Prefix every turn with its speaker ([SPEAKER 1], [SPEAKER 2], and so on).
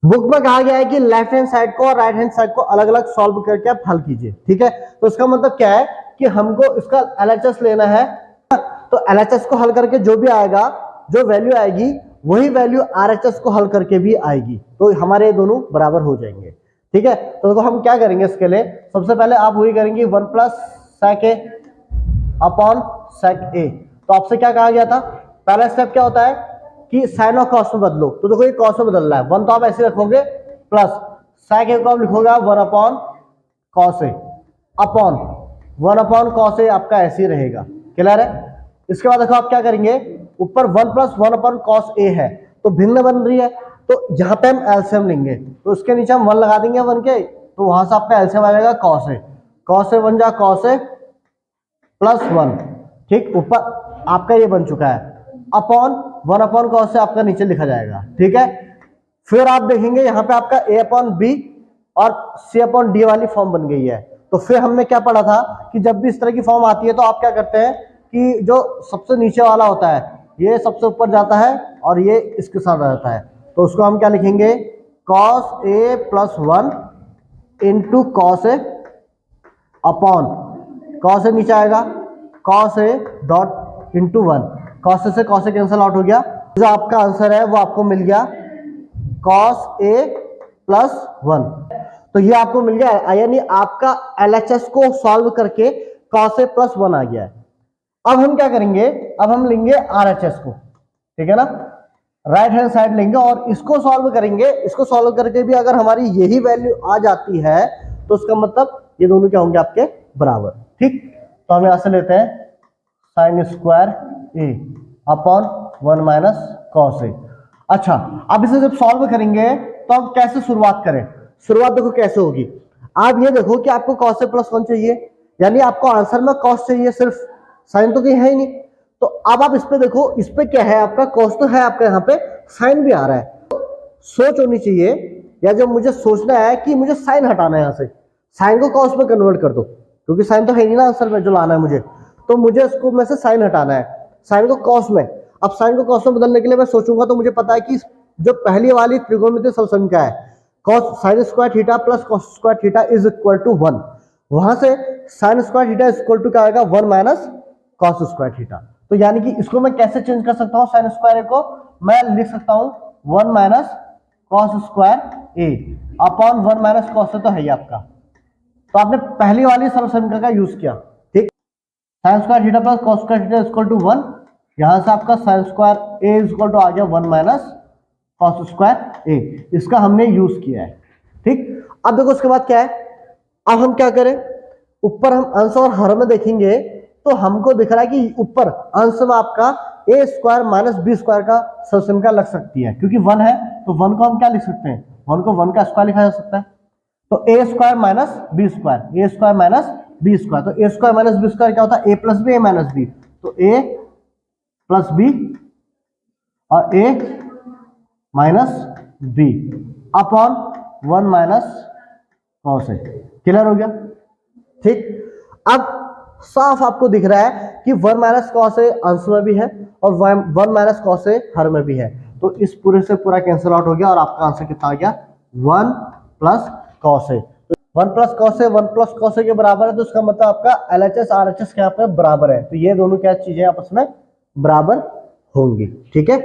[SPEAKER 1] Book में कहा गया है कि लेफ्ट हैंड साइड को और राइट हैंड साइड को अलग अलग सॉल्व करके आप हल कीजिए, ठीक है। तो इसका मतलब क्या है कि हमको इसका एलएचएस लेना है। तो एलएचएस को हल करके जो भी आएगा, जो वैल्यू आएगी वही वैल्यू आरएचएस को हल करके भी आएगी, तो हमारे ये दोनों बराबर हो जाएंगे, ठीक है। तो देखो हम क्या करेंगे इसके लिए, सबसे पहले आप वही करेंगे 1 प्लस सेक ए अपॉन सेक ए। तो आपसे क्या कहा गया था, पहला स्टेप क्या होता है कि साइन और कॉस में बदलो। तो देखो ये कॉस में बदल रहा है, 1 तो आप ऐसे रखोगे प्लस सेक ए को आप लिखोगे 1 upon cos A upon 1 upon cos A, आपका ऐसे ही रहेगा, क्लियर है। इसके बाद देखो आप क्या करेंगे, ऊपर 1 प्लस 1 अपॉन कॉस ए है तो भिन्न बन रही है, तो यहाँ पे हम एलसीएम लेंगे, तो उसके नीचे हम 1 लगा देंगे 1 के, तो वहां से आपका एलसीएम आ जाएगा कॉस ए बन जा कॉस ए प्लस 1, ठीक। ऊपर आपका ये बन चुका है अपॉन 1 अपॉन कॉस से आपका नीचे लिखा जाएगा, ठीक है। फिर आप देखेंगे यहाँ पे आपका a अपॉन बी और c अपॉन डी वाली फॉर्म बन गई है। तो फिर हमने क्या पढ़ा था कि जब भी इस तरह की फॉर्म आती है तो आप क्या करते हैं कि जो सबसे नीचे वाला होता है ये सबसे ऊपर जाता है और ये इसके साथ रहता है, तो उसको हम क्या लिखेंगे cos A plus 1 into cos A upon cos A नीचे आएगा cos A dot into 1, cos से कॉस कैंसिल आउट हो गया, जो आपका आंसर है वो आपको मिल गया कॉस ए प्लस 1। तो ये आपको मिल गया, यानी आपका एलएचएस को सॉल्व करके कॉस ए प्लस 1 आ गया है। अब हम क्या करेंगे, अब हम लेंगे आरएचएस को, ठीक है ना, राइट हैंड साइड लेंगे और इसको सॉल्व करेंगे। इसको सॉल्व करके भी अगर हमारी यही वैल्यू आ जाती है तो उसका मतलब ये दोनों क्या होंगे आपके बराबर, ठीक। तो हम यहां से लेते हैं साइन स्क्वायर ए अपॉन 1 माइनस कॉस ए। अच्छा, अब इसे जब सॉल्व करेंगे तो अब कैसे शुरुआत करें, शुरुआत देखो कैसे होगी। आप ये देखो कि आपको कॉस ए प्लस 1 चाहिए, यानी आपको आंसर में कॉस चाहिए सिर्फ, साइन तो कहीं है ही नहीं। तो अब आप इस पे देखो, इस पे क्या है आपका कॉस तो है, आपका यहाँ पे साइन भी आ रहा है। सोच होनी चाहिए, या जब मुझे सोचना है कि मुझे साइन हटाना है, यहाँ से साइन को कॉस में कन्वर्ट कर दो, क्योंकि साइन तो है नहीं ना आंसर में जो लाना है मुझे, तो मुझे इसको में से साइन हटाना है, साइन को कॉस में। अब साइन को कॉस में बदलने के लिए मैं सोचूंगा तो मुझे पता है कि जो पहली वाली त्रिकोणमितीय समसंख्या है cos sine square theta plus cos square theta is equal to 1, वहां से sine square theta is equal to क्या आएगा 1 माइनस कॉस स्क्वायर थीटा। तो यानी कि इसको मैं कैसे चेंज कर सकता हूँ, साइन स्क्वायर को मैं लिख सकता हूँ 1 माइनस कॉस स्क्वायर ए अपॉन 1 माइनस कॉस तो है ही आपका। तो आपने पहली वाली समसंख्या का यूज किया, ठीक, sine square theta plus cos square theta equal to 1, यहां से आपका sine square A equal to आ गया 1 माइनस कॉस स्क्वायर ए, इसका हमने यूज किया है, ठीक। अब देखो उसके बाद क्या है, अब हम क्या करें, ऊपर हम अंश और हर में देखेंगे तो हमको दिख रहा है कि ऊपर अंश में आपका ए स्क्वायर माइनस बी स्क्वायर का समसंख्या लग सकती है, क्योंकि 1 है तो 1 को हम क्या लिख सकते हैं, 1 को 1 का स्क्वायर लिखा जा सकता है। तो A square minus B square, A square minus B square, तो A square minus B square क्या होता है, A plus B A minus B, तो ए प्लस बी और A minus B upon 1 minus cos A, clear हो गया, ठीक। अब साफ आपको दिख रहा है कि 1 माइनस कॉस ए अंश में भी है और 1 माइनस कॉस ए हर में भी है, तो इस पूरे से पूरा कैंसिल आउट हो गया और आपका आंसर कितना आ गया 1 plus cos A. 1 plus cos A 1 plus cos A के बराबर है, तो इसका मतलब आपका एलएचएस आरएचएस के यहाँ पे बराबर है, तो ये दोनों क्या चीजें आपस में बराबर होंगी, ठीक है।